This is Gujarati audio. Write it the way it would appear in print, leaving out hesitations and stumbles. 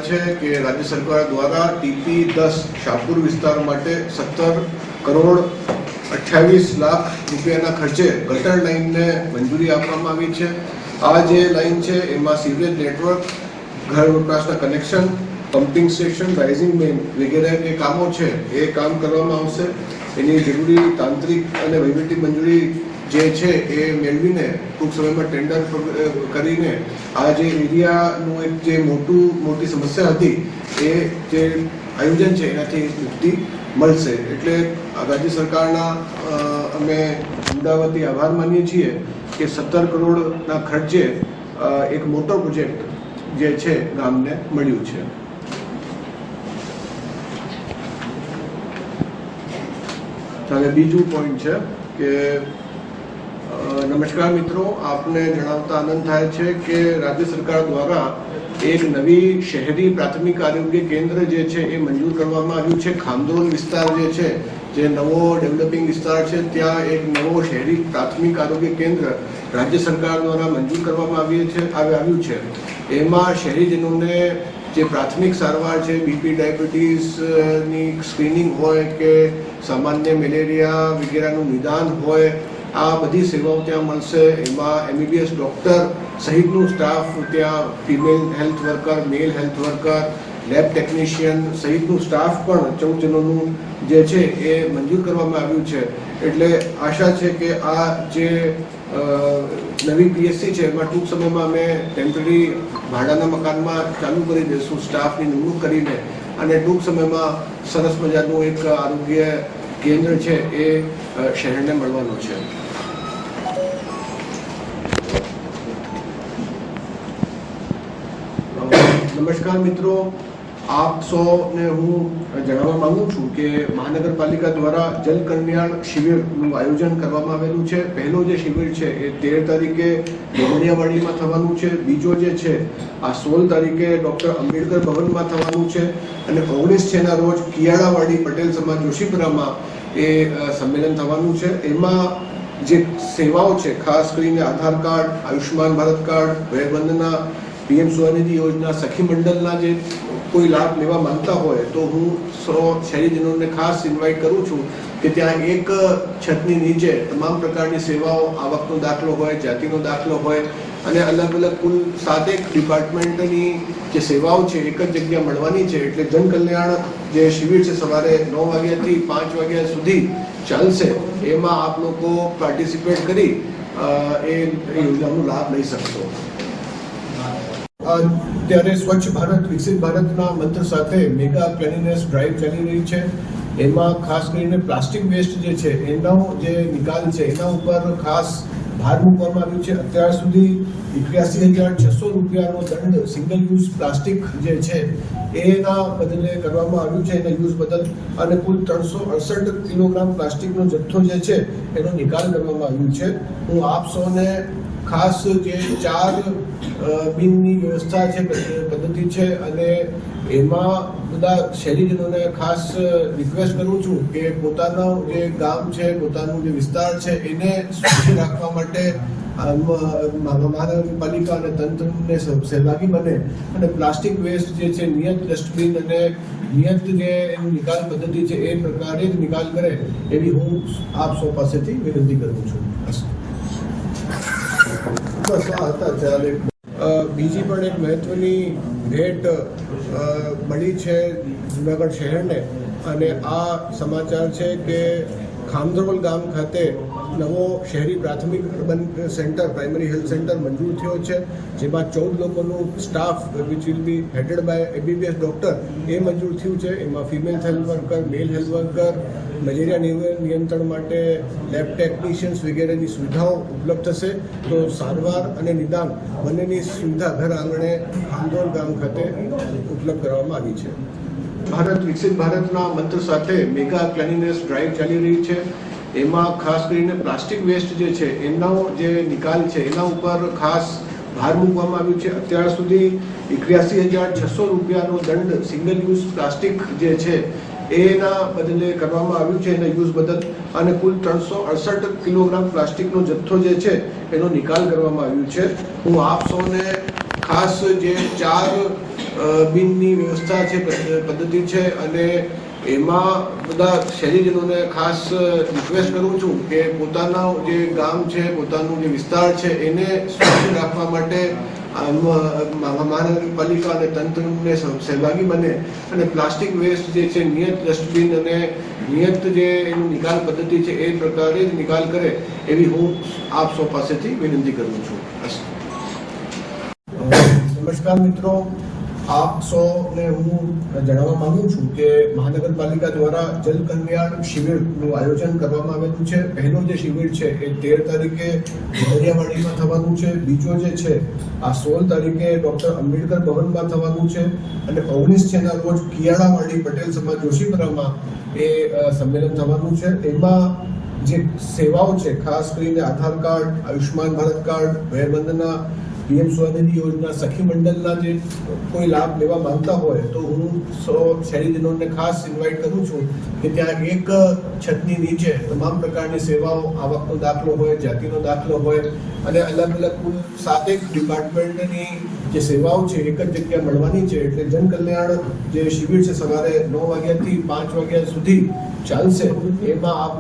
છે કે રાજ્ય સરકાર દ્વારા TP10 શાહપુર વિસ્તાર માટે 17 કરોડ 28 લાખ રૂપિયાના ખર્ચે ગટર લાઇનને મંજૂરી આપવામાં આવી છે। આ જે લાઇન છે એમાં સીવરેજ નેટવર્ક, ઘર વપરાશના connection, pumping station, rising main વગેરે જે કામો છે એ કામ કરવામાં આવશે। એની જરૂરી તાંત્રિક અને વહીવટી મંજૂરી જે છે એ મેળવીને ટૂંક સમયમાં ટેન્ડર કરીને આ જે એરિયાનું એક જે મોટી સમસ્યા હતી એ જે આયોજન છે એનાથી મુક્તિ મળશે। એટલે રાજ્ય સરકારના અમે અમદાવાદથી આભાર માનીએ છીએ કે 17 કરોડના ખર્ચે એક મોટો પ્રોજેક્ટ જે છે ગામને મળ્યું છે। હવે બીજું પોઈન્ટ છે કે નમસ્કાર મિત્રો, આપને જણાવતા આનંદ થાય છે કે રાજ્ય સરકાર દ્વારા એક નવી શહેરી પ્રાથમિક આરોગ્ય કેન્દ્ર જે છે એ મંજૂર કરવામાં આવ્યું છે। ખામદોલ વિસ્તાર જે છે, જે નવો ડેવલપિંગ વિસ્તાર છે, ત્યાં એક નવો શહેરી પ્રાથમિક આરોગ્ય કેન્દ્ર રાજ્ય સરકાર દ્વારા મંજૂર કરવામાં આવ્યું છે। એમાં શહેરીજનોને જે પ્રાથમિક સારવાર છે, બીપી ડાયાબિટીસની સ્ક્રીનિંગ હોય કે સામાન્ય મેલેરિયા વગેરેનું નિદાન હોય, આ બધી સેવાઓ ત્યાં મળશે। એમાં MBBS ડૉક્ટર સહિતનું સ્ટાફ ત્યાં, female health worker, male health worker, lab technician સહિતનું સ્ટાફ પણ 14 જણોનું જે છે એ મંજૂર કરવામાં આવ્યું છે। એટલે આશા છે કે આ જે નવી PSC છે એમાં ટૂંક સમયમાં અમે ટેમ્પરરી ભાડાના મકાનમાં ચાલુ કરી દઈશું, સ્ટાફની નિમણૂક કરીને, અને ટૂંક સમયમાં સરસ મજાનું એક આરોગ્ય કેન્દ્ર છે એ શહેરને મળવાનું છે। નમસ્કાર મિત્રો, આપ સૌને હું જણાવવા માંગુ છું કે મહાનગરપાલિકા દ્વારા જલ કલ્યાણ શિબિરનું આયોજન કરવામાં આવેલું છે। પહેલો જે શિબિર છે એ 13 તારીખે મોહનિયાવાડીમાં થવાનું છે, બીજો જે છે આ 16 તારીખે ડૉક્ટર આંબેડકર ભવનમાં થવાનું છે, અને 19 છે ના રોજ કિયાળાવાડી પટેલ સમાજ જોશીપુરામાં એ સંમેલન થવાનું છે। એમાં જે સેવાઓ છે, ખાસ કરીને આધાર card, Ayushman Bharat card, Vayvandana, PM Svanidhi યોજના, સખી મંડળના જે કોઈ લાભ લેવા માંગતા હોય તો હું શહેરીજનોને ખાસ ઇન્વાઇટ કરું છું કે ત્યાં એક છતની નીચે તમામ પ્રકારની સેવાઓ, આવકનો દાખલો હોય, જાતિનો દાખલો હોય, અને અલગ અલગ કુલ 7 ડિપાર્ટમેન્ટની જે સેવાઓ છે એક જ જગ્યા મળવાની છે। એટલે જનકલ્યાણ જે શિબિર છે સવારે 9 વાગ્યાથી 5 વાગ્યા સુધી ચાલશે। એમાં આપ લોકો પાર્ટિસિપેટ કરી એ યોજનાનો લાભ લઈ શકશો। અત્યારે સ્વચ્છ ભારત વિકસિત ભારતના મંત્ર સાથે મેગા ક્લીનનેસ ડ્રાઈવ ચાલી રહી છે। એમાં ખાસ કરીને પ્લાસ્ટિક વેસ્ટ જે છે એનો જે નિકાલ છે એના ઉપર ખાસ ભાર મૂકવામાં આવ્યું છે। અત્યાર સુધી 81,600 રૂપિયાનો દંડ સિંગલ યુઝ પ્લાસ્ટિક જે છે એના બદલે કરવામાં આવ્યું છે, એના યુઝ બદલ, અને કુલ 368 કિલોગ્રામ પ્લાસ્ટિકનો જથ્થો જે છે એનો નિકાલ કરવામાં આવ્યું છે। હું આપ સૌને ખાસ જે 4 બિનની વ્યવસ્થા છે, પદ્ધતિ છે, અને એમાં બધા શહેરીજનોને ખાસ રિક્વેસ્ટ કરું છું કે પોતાનું જે ગામ છે, પોતાનું જે વિસ્તાર છે એને સ્વચ્છ રાખવા માટે મહાનગરપાલિકા અને તંત્રને સહભાગી બને અને પ્લાસ્ટિક વેસ્ટ જે છે નિયત ડસ્ટબિન અને નિયત જે એની નિકાલ પદ્ધતિ છે એ પ્રકારે જ નિકાલ કરે એવી હું આપ સૌ પાસેથી વિનંતી કરું છું। બસ આ હતા ચાલે। બીજી પણ એક મહત્વની ભેટ મળી છે જુનાગઢ શહેરને, અને આ સમાચાર છે કે ખામદોલ ગામ ખાતે નવો શહેરી પ્રાથમિક urban centre, primary health centre મંજૂર થયો છે, જેમાં 14 લોકોનું staff which will be headed by MBBS doctor એ મંજૂર થયું છે। એમાં female health worker, male health worker, malaria નિયંત્રણ માટે લેબ ટેકનિશિયન્સ વગેરેની સુવિધાઓ ઉપલબ્ધ થશે। તો સારવાર અને નિદાન બંનેની સુવિધા ઘર આંગણે ખામદોલ ગામ ખાતે ઉપલબ્ધ કરવામાં આવી છે। ભારત વિકસિત ભારતના મંત્ર સાથે મેગા ક્લીનનેસ ડ્રાઈવ ચાલી રહી છે। એમાં ખાસ કરીને પ્લાસ્ટિક વેસ્ટ જે છે એનો જે નિકાલ છે એના ઉપર ખાસ ભાર મૂકવામાં આવ્યું છે। અત્યાર સુધી 81,600 રૂપિયાનો દંડ સિંગલ યુઝ પ્લાસ્ટિક જે છે એના બદલે કરવામાં આવ્યું છે, એના યુઝ બદલ, અને કુલ 368 કિલોગ્રામ પ્લાસ્ટિકનો જથ્થો જે છે એનો નિકાલ કરવામાં આવ્યું છે। હું આપ સૌને ખાસ જે 4 બિનની વ્યવસ્થા છે, પદ્ધતિ છે, અને એમાં બધા શહેરીજનોને ખાસ રિક્વેસ્ટ કરું છું કે પોતાના જે ગામ છે, પોતાનું જે વિસ્તાર છે એને સ્વચ્છ રાખવા માટે મહાનગરપાલિકા અને તંત્રને સહભાગી બને અને પ્લાસ્ટિક વેસ્ટ જે છે નિયત ડસ્ટબિન અને નિયત જે એનું નિકાલ પદ્ધતિ છે એ પ્રકારે જ નિકાલ કરે એવી હું આપ સૌ પાસેથી વિનંતી કરું છું. નમસ્કાર મિત્રો, આપ સૌને હું જણાવવા માંગુ છું કે મહાનગરપાલિકા દ્વારા જલ કલ્યાણ શિબિરનું આયોજન કરવામાં આવેલું છે. પહેલો જે શિબિર છે એ 13 તારીખે દરિયાવાડીમાં થવાનું છે. બીજો જે છે આ 16 તારીખે ડૉક્ટર આંબેડકર ભવનમાં થવાનું છે અને 19 છે ના રોજ કિયાળાવાડી પટેલ સમાજ જોશીપુરામાં એ સંમેલન થવાનું છે. એમાં જે સેવાઓ છે, ખાસ કરીને આધાર card, Ayushman Bharat card, Vayvandana, PM Svanidhi યોજના, સખી મંડળના જે કોઈ લાભ લેવા માંગતા હોય તો હું સૌ શહેરીજનોને ખાસ ઇન્વાઇટ કરું છું કે ત્યાં એક છતની નીચે તમામ પ્રકારની સેવાઓ, આવકનો દાખલો હોય, જાતિનો દાખલો હોય અને અલગ અલગ કુલ 7 ડિપાર્ટમેન્ટની જે સેવાઓ છે એક જ જગ્યા મળવાની છે. એટલે જન કલ્યાણ જે શિબિર છે સવારે 9 વાગ્યાથી 5 વાગ્યા સુધી ચાલશે. એમાં આપ